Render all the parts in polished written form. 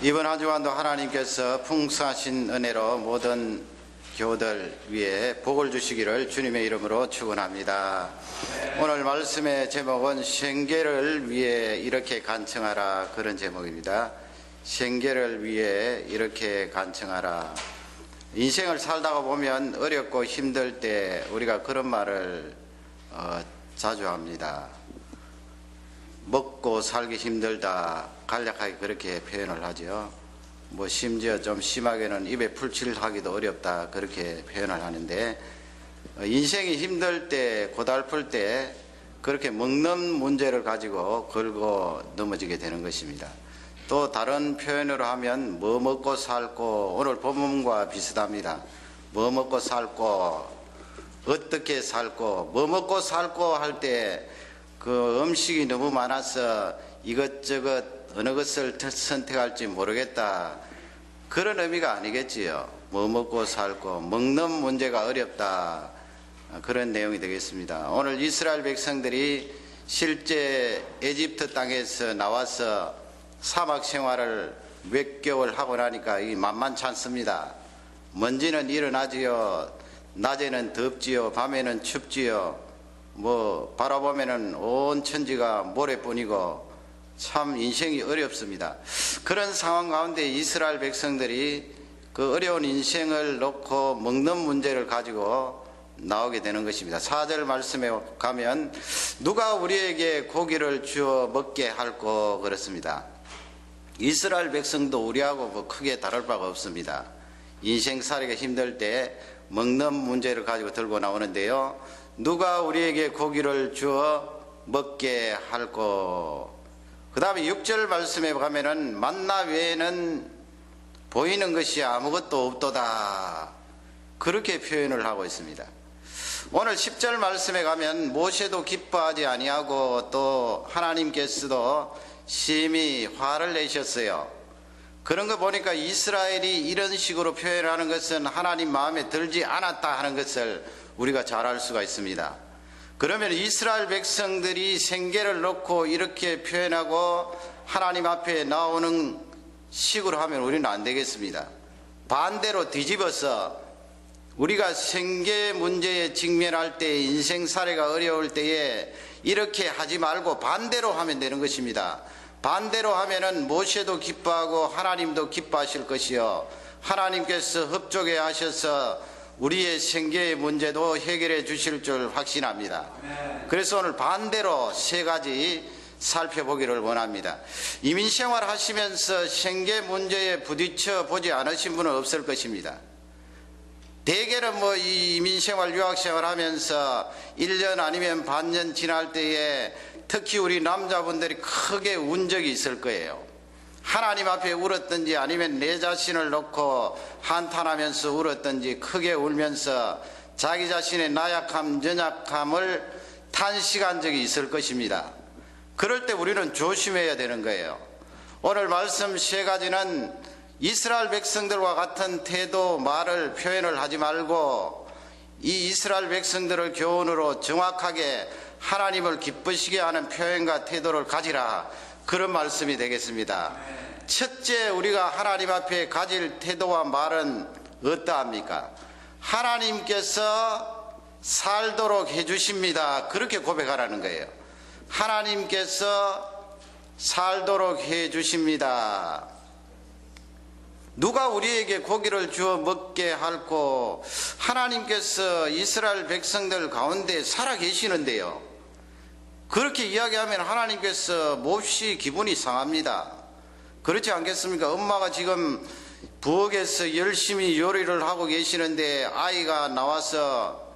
이번 한 주간도 하나님께서 풍성하신 은혜로 모든 교우들 위해 복을 주시기를 주님의 이름으로 축원합니다. 오늘 말씀의 제목은 생계를 위해 이렇게 간청하라, 그런 제목입니다. 생계를 위해 이렇게 간청하라. 인생을 살다가 보면 어렵고 힘들 때 우리가 그런 말을 자주 합니다. 먹고 살기 힘들다, 간략하게 그렇게 표현을 하죠. 뭐 심지어 좀 심하게는 입에 풀칠하기도 어렵다, 그렇게 표현을 하는데, 인생이 힘들 때, 고달플 때 그렇게 먹는 문제를 가지고 걸고 넘어지게 되는 것입니다. 또 다른 표현으로 하면 뭐 먹고 살고, 오늘 본문과 비슷합니다. 뭐 먹고 살고, 어떻게 살고, 뭐 먹고 살고 할 때 그 음식이 너무 많아서 이것저것 어느 것을 선택할지 모르겠다, 그런 의미가 아니겠지요. 뭐 먹고 살고 먹는 문제가 어렵다, 그런 내용이 되겠습니다. 오늘 이스라엘 백성들이 실제 에집트 땅에서 나와서 사막 생활을 몇 개월 하고 나니까 이 만만치 않습니다. 먼지는 일어나지요, 낮에는 덥지요, 밤에는 춥지요, 뭐 바라보면은 온 천지가 모래뿐이고 참 인생이 어렵습니다. 그런 상황 가운데 이스라엘 백성들이 그 어려운 인생을 놓고 먹는 문제를 가지고 나오게 되는 것입니다. 4절 말씀에 가면 누가 우리에게 고기를 주어 먹게 할꼬, 그렇습니다. 이스라엘 백성도 우리하고 뭐 크게 다를 바가 없습니다. 인생 살이가 힘들 때 먹는 문제를 가지고 들고 나오는데요, 누가 우리에게 고기를 주어 먹게 할꼬. 그 다음에 6절 말씀에 가면은 만나 외에는 보이는 것이 아무것도 없도다, 그렇게 표현을 하고 있습니다. 오늘 10절 말씀에 가면 모세도 기뻐하지 아니하고 또 하나님께서도 심히 화를 내셨어요. 그런 거 보니까 이스라엘이 이런 식으로 표현하는 것은 하나님 마음에 들지 않았다 하는 것을 우리가 잘 알 수가 있습니다. 그러면 이스라엘 백성들이 생계를 놓고 이렇게 표현하고 하나님 앞에 나오는 식으로 하면 우리는 안 되겠습니다. 반대로 뒤집어서 우리가 생계 문제에 직면할 때, 인생 사례가 어려울 때에 이렇게 하지 말고 반대로 하면 되는 것입니다. 반대로 하면은 모세도 기뻐하고 하나님도 기뻐하실 것이요, 하나님께서 협조해 하셔서 우리의 생계의 문제도 해결해 주실 줄 확신합니다. 그래서 오늘 반대로 세 가지 살펴보기를 원합니다. 이민생활 하시면서 생계 문제에 부딪혀 보지 않으신 분은 없을 것입니다. 대개는 뭐 이 이민생활, 유학생활 하면서 1년 아니면 반년 지날 때에 특히 우리 남자분들이 크게 운 적이 있을 거예요. 하나님 앞에 울었든지 아니면 내 자신을 놓고 한탄하면서 울었든지 크게 울면서 자기 자신의 나약함, 연약함을 탄식한 적이 있을 것입니다. 그럴 때 우리는 조심해야 되는 거예요. 오늘 말씀 세 가지는 이스라엘 백성들과 같은 태도, 말을, 표현을 하지 말고 이 이스라엘 백성들을 교훈으로 정확하게 하나님을 기쁘시게 하는 표현과 태도를 가지라, 그런 말씀이 되겠습니다. 첫째, 우리가 하나님 앞에 가질 태도와 말은 어떠합니까? 하나님께서 살도록 해주십니다, 그렇게 고백하라는 거예요. 하나님께서 살도록 해주십니다. 누가 우리에게 고기를 주어 먹게 할꼬. 하나님께서 이스라엘 백성들 가운데 살아 계시는데요, 그렇게 이야기하면 하나님께서 몹시 기분이 상합니다. 그렇지 않겠습니까? 엄마가 지금 부엌에서 열심히 요리를 하고 계시는데 아이가 나와서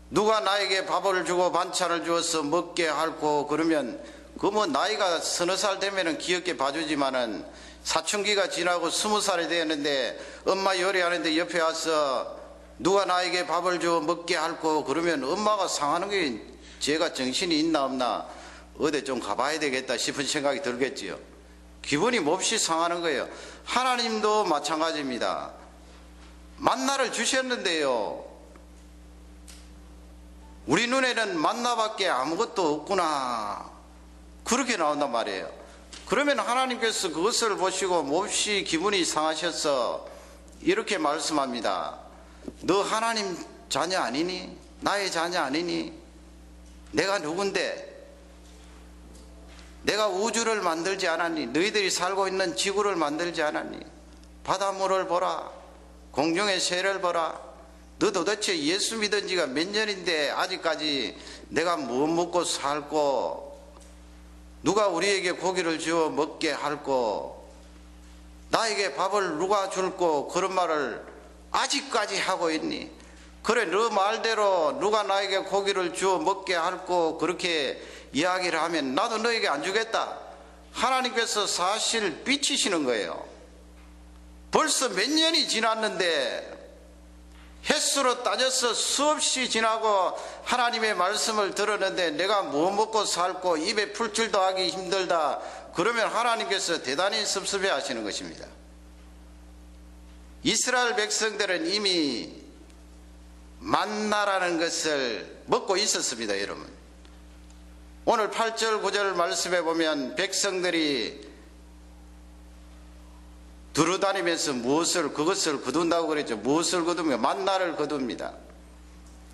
누가 나에게 밥을 주고 반찬을 주어서 먹게 할꼬, 그러면 그 뭐 나이가 서너 살 되면은 귀엽게 봐주지만은 사춘기가 지나고 20살이 되었는데 엄마 요리하는데 옆에 와서 누가 나에게 밥을 주어 먹게 할꼬, 그러면 엄마가 상하는 게 제가 정신이 있나 없나 어디 좀 가봐야 되겠다 싶은 생각이 들겠지요. 기분이 몹시 상하는 거예요. 하나님도 마찬가지입니다. 만나를 주셨는데요, 우리 눈에는 만나밖에 아무것도 없구나, 그렇게 나온단 말이에요. 그러면 하나님께서 그것을 보시고 몹시 기분이 상하셔서 이렇게 말씀합니다. 너 하나님 자녀 아니니? 나의 자녀 아니니? 내가 누군데? 내가 우주를 만들지 않았니? 너희들이 살고 있는 지구를 만들지 않았니? 바닷물을 보라. 공중의 새를 보라. 너 도대체 예수 믿은 지가 몇 년인데 아직까지 내가 뭐 먹고 살고 누가 우리에게 고기를 주어 먹게 할고 나에게 밥을 누가 줄고 그런 말을 아직까지 하고 있니? 그래 너 말대로 누가 나에게 고기를 주어 먹게 할고 그렇게 이야기를 하면 나도 너에게 안 주겠다. 하나님께서 사실 삐치시는 거예요. 벌써 몇 년이 지났는데 횟수로 따져서 수없이 지나고 하나님의 말씀을 들었는데 내가 뭐 먹고 살고 입에 풀칠도 하기 힘들다. 그러면 하나님께서 대단히 섭섭해 하시는 것입니다. 이스라엘 백성들은 이미 만나라는 것을 먹고 있었습니다. 여러분, 오늘 8절 9절 말씀에 보면 백성들이 두루다니면서 그것을 거둔다고 그랬죠. 무엇을 거두며? 만나를 거둡니다.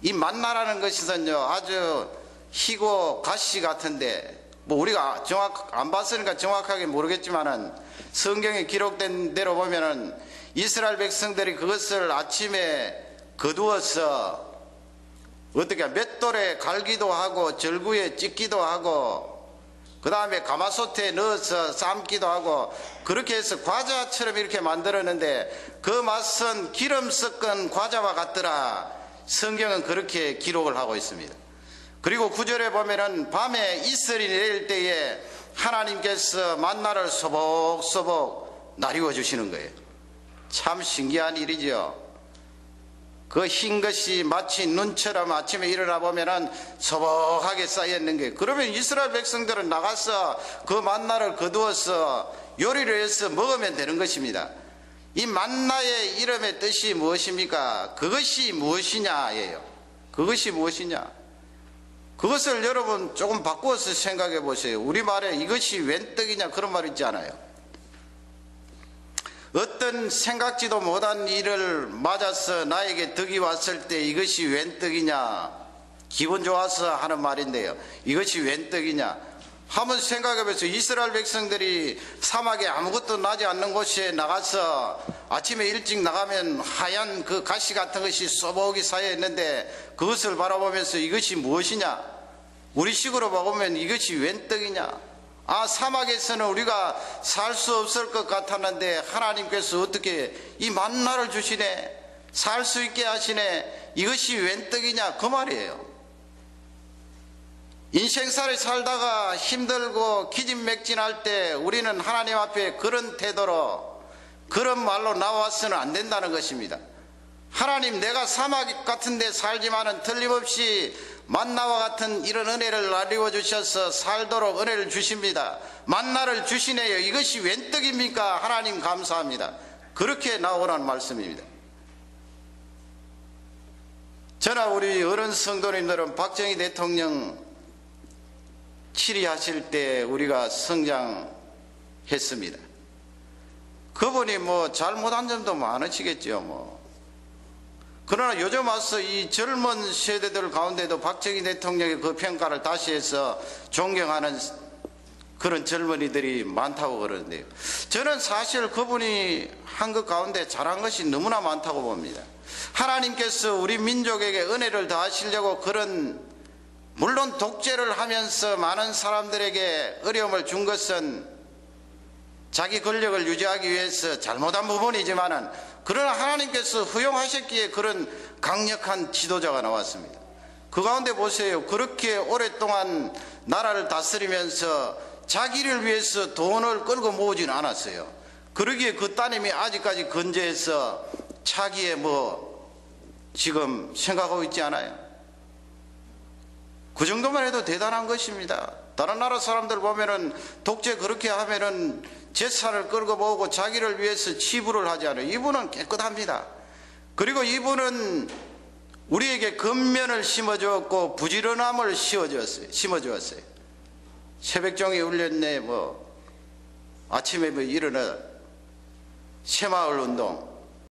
이 만나라는 것은요 아주 희고 가시 같은데 우리가 안 봤으니까 정확하게 모르겠지만은 성경에 기록된 대로 보면은 이스라엘 백성들이 그것을 아침에 거두어서 어떻게 맷돌에 갈기도 하고 절구에 찢기도 하고 그 다음에 가마솥에 넣어서 삶기도 하고 그렇게 해서 과자처럼 이렇게 만들었는데 그 맛은 기름 섞은 과자와 같더라. 성경은 그렇게 기록을 하고 있습니다. 그리고 9절에 보면은 밤에 이슬이 내릴 때에 하나님께서 만나를 소복소복 나리워 주시는 거예요. 참 신기한 일이죠. 그 흰 것이 마치 눈처럼 아침에 일어나 보면은 소복하게 쌓여있는 거예요. 그러면 이스라엘 백성들은 나가서 그 만나를 거두어서 요리를 해서 먹으면 되는 것입니다. 이 만나의 이름의 뜻이 무엇입니까? 그것이 무엇이냐예요. 그것이 무엇이냐? 그것을 여러분 조금 바꾸어서 생각해 보세요. 우리말에 이것이 웬 떡이냐 그런 말 있지 않아요? 어떤 생각지도 못한 일을 맞아서 나에게 덕이 왔을 때 이것이 웬 떡이냐, 기분 좋아서 하는 말인데요. 이것이 웬 떡이냐 한번 생각해 보세요. 이스라엘 백성들이 사막에 아무것도 나지 않는 곳에 나가서 아침에 일찍 나가면 하얀 그 가시 같은 것이 소복이 쌓여 있는데 그것을 바라보면서 이것이 무엇이냐, 우리식으로 보면 이것이 웬 떡이냐, 사막에서는 우리가 살 수 없을 것 같았는데 하나님께서 어떻게 이 만나를 주시네, 살 수 있게 하시네, 이것이 웬 떡이냐 그 말이에요. 인생살이 살다가 힘들고 기진맥진할 때 우리는 하나님 앞에 그런 태도로 그런 말로 나와서는 안 된다는 것입니다. 하나님, 내가 사막 같은 데 살지만은 틀림없이 만나와 같은 이런 은혜를 나리워 주셔서 살도록 은혜를 주십니다. 만나를 주시네요. 이것이 웬 떡입니까? 하나님 감사합니다. 그렇게 나오라는 말씀입니다. 저나 우리 어른 성도님들은 박정희 대통령 치리하실 때 우리가 성장했습니다. 그분이 잘못한 점도 많으시겠죠. 그러나 요즘 와서 이 젊은 세대들 가운데도 박정희 대통령의 그 평가를 다시 해서 존경하는 그런 젊은이들이 많다고 그러는데요. 저는 사실 그분이 한 것 가운데 잘한 것이 너무나 많다고 봅니다. 하나님께서 우리 민족에게 은혜를 더하시려고 물론 독재를 하면서 많은 사람들에게 어려움을 준 것은 자기 권력을 유지하기 위해서 잘못한 부분이지만은 그러나 하나님께서 허용하셨기에 그런 강력한 지도자가 나왔습니다. 그 가운데 보세요. 그렇게 오랫동안 나라를 다스리면서 자기를 위해서 돈을 끌고 모으지는 않았어요. 그러기에 그 따님이 아직까지 건재해서 차기에 지금 생각하고 있지 않아요? 그 정도만 해도 대단한 것입니다. 다른 나라 사람들 보면은 독재 그렇게 하면은 재산을 끌고 모으고 자기를 위해서 치부를 하지 않아요. 이분은 깨끗합니다. 그리고 이분은 우리에게 근면을 심어주었고 부지런함을 심어주었어요. 새벽종이 울렸네, 아침에 일어나 새마을 운동,